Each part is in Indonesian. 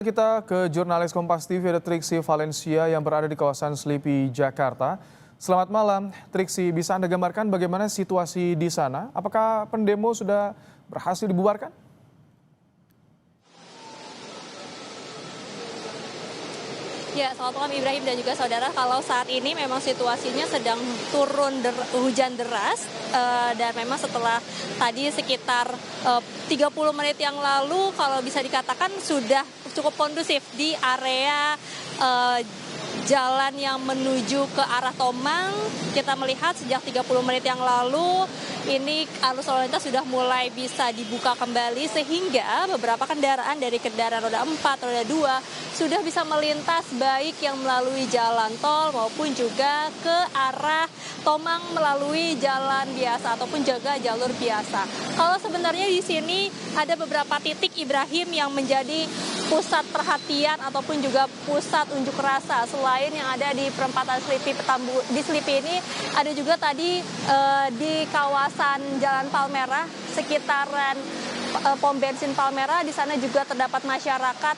Kita ke jurnalis Kompas TV ada Triksi Valencia yang berada di kawasan Selipi, Jakarta. Selamat malam, Triksi. Bisa Anda gambarkan bagaimana situasi di sana? Apakah pendemo sudah berhasil dibubarkan? Ya, selamat malam Ibrahim dan juga saudara. Kalau saat ini memang situasinya sedang turun hujan deras dan memang setelah tadi sekitar 30 menit yang lalu kalau bisa dikatakan sudah cukup kondusif di area jalan yang menuju ke arah Tomang. Kita melihat sejak 30 menit yang lalu ini arus lalu lintas sudah mulai bisa dibuka kembali sehingga beberapa kendaraan dari kendaraan roda 4, roda 2 sudah bisa melintas baik yang melalui jalan tol maupun juga ke arah Tomang melalui jalan biasa ataupun juga jalur biasa. Kalau sebenarnya di sini ada beberapa titik Ibrahim yang menjadi pusat perhatian ataupun juga pusat unjuk rasa. Selain yang ada di perempatan Selipi di Selipi ini ada juga tadi di kawasan Jalan Palmerah sekitaran pom bensin Palmerah. Di sana juga terdapat masyarakat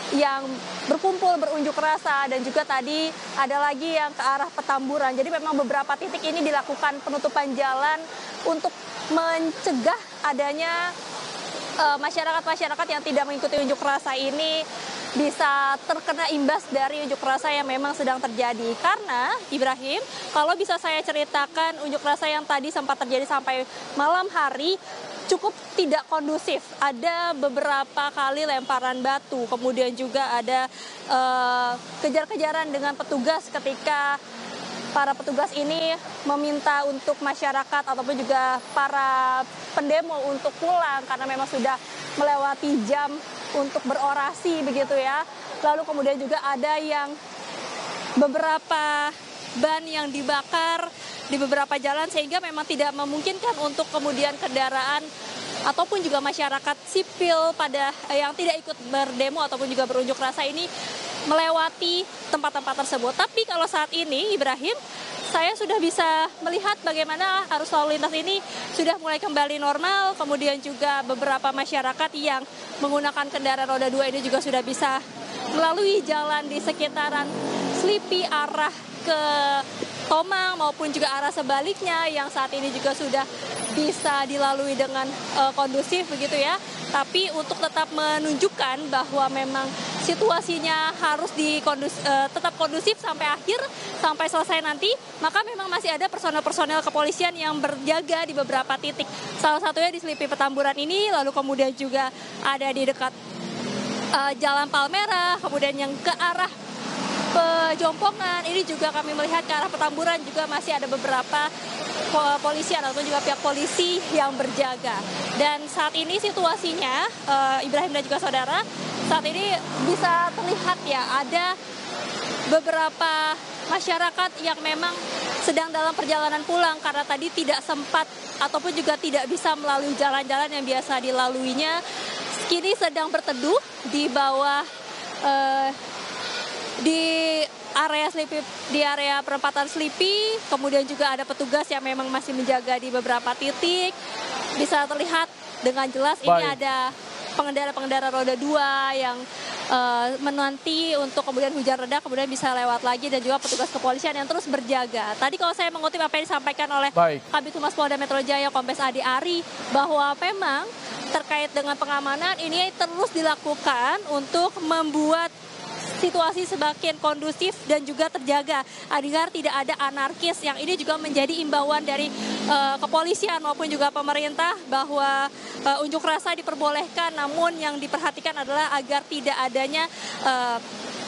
yang berkumpul berunjuk rasa dan juga tadi ada lagi yang ke arah Petamburan. Jadi memang beberapa titik ini dilakukan penutupan jalan untuk mencegah adanya masyarakat-masyarakat yang tidak mengikuti unjuk rasa ini bisa terkena imbas dari unjuk rasa yang memang sedang terjadi. Karena Ibrahim, kalau bisa saya ceritakan unjuk rasa yang tadi sempat terjadi sampai malam hari cukup tidak kondusif. Ada beberapa kali lemparan batu, kemudian juga ada kejar-kejaran dengan petugas ketika para petugas ini meminta untuk masyarakat ataupun juga para pendemo untuk pulang karena memang sudah melewati jam untuk berorasi begitu ya. Lalu kemudian juga ada yang beberapa ban yang dibakar di beberapa jalan sehingga memang tidak memungkinkan untuk kemudian kendaraan ataupun juga masyarakat sipil pada yang tidak ikut berdemo ataupun juga berunjuk rasa ini melewati tempat-tempat tersebut. Tapi kalau saat ini Ibrahim, saya sudah bisa melihat bagaimana arus lalu lintas ini sudah mulai kembali normal. Kemudian juga beberapa masyarakat yang menggunakan kendaraan roda 2 ini juga sudah bisa melalui jalan di sekitaran Selipi arah ke Tomang maupun juga arah sebaliknya yang saat ini juga sudah bisa dilalui dengan kondusif begitu ya. Tapi untuk tetap menunjukkan bahwa memang situasinya harus tetap kondusif sampai akhir, sampai selesai nanti, maka memang masih ada personel-personel kepolisian yang berjaga di beberapa titik. Salah satunya di Selipi Petamburan ini, lalu kemudian juga ada di dekat Jalan Palmerah, kemudian yang ke arah Pejompongan, ini juga kami melihat ke arah Petamburan juga masih ada beberapa kepolisian ataupun juga pihak polisi yang berjaga. Dan saat ini situasinya, Ibrahim dan juga saudara, saat ini bisa terlihat ya ada beberapa masyarakat yang memang sedang dalam perjalanan pulang karena tadi tidak sempat ataupun juga tidak bisa melalui jalan-jalan yang biasa dilaluinya. Kini sedang berteduh di bawah di area Selipi, di area perempatan Selipi, kemudian juga ada petugas yang memang masih menjaga di beberapa titik. Bisa terlihat dengan jelas ini ada pengendara-pengendara roda 2 yang menanti untuk kemudian hujan reda, kemudian bisa lewat lagi dan juga petugas kepolisian yang terus berjaga. Tadi kalau saya mengutip apa yang disampaikan oleh Kabid Humas Polda Metro Jaya Kombes Adi Ari, bahwa memang terkait dengan pengamanan ini terus dilakukan untuk membuat situasi semakin kondusif dan juga terjaga agar tidak ada anarkis, yang ini juga menjadi imbauan dari kepolisian maupun juga pemerintah bahwa unjuk rasa diperbolehkan, namun yang diperhatikan adalah agar tidak adanya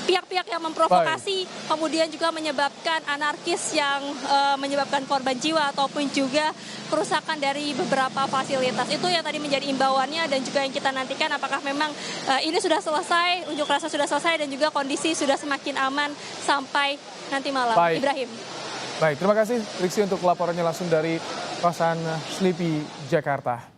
pihak-pihak yang memprovokasi kemudian juga menyebabkan anarkis yang menyebabkan korban jiwa ataupun juga kerusakan dari beberapa fasilitas. Itu yang tadi menjadi imbauannya dan juga yang kita nantikan apakah memang ini sudah selesai, unjuk rasa sudah selesai dan juga kondisi sudah semakin aman sampai nanti malam. Ibrahim. Baik, terima kasih Triksi untuk laporannya langsung dari kawasan Selipi, Jakarta.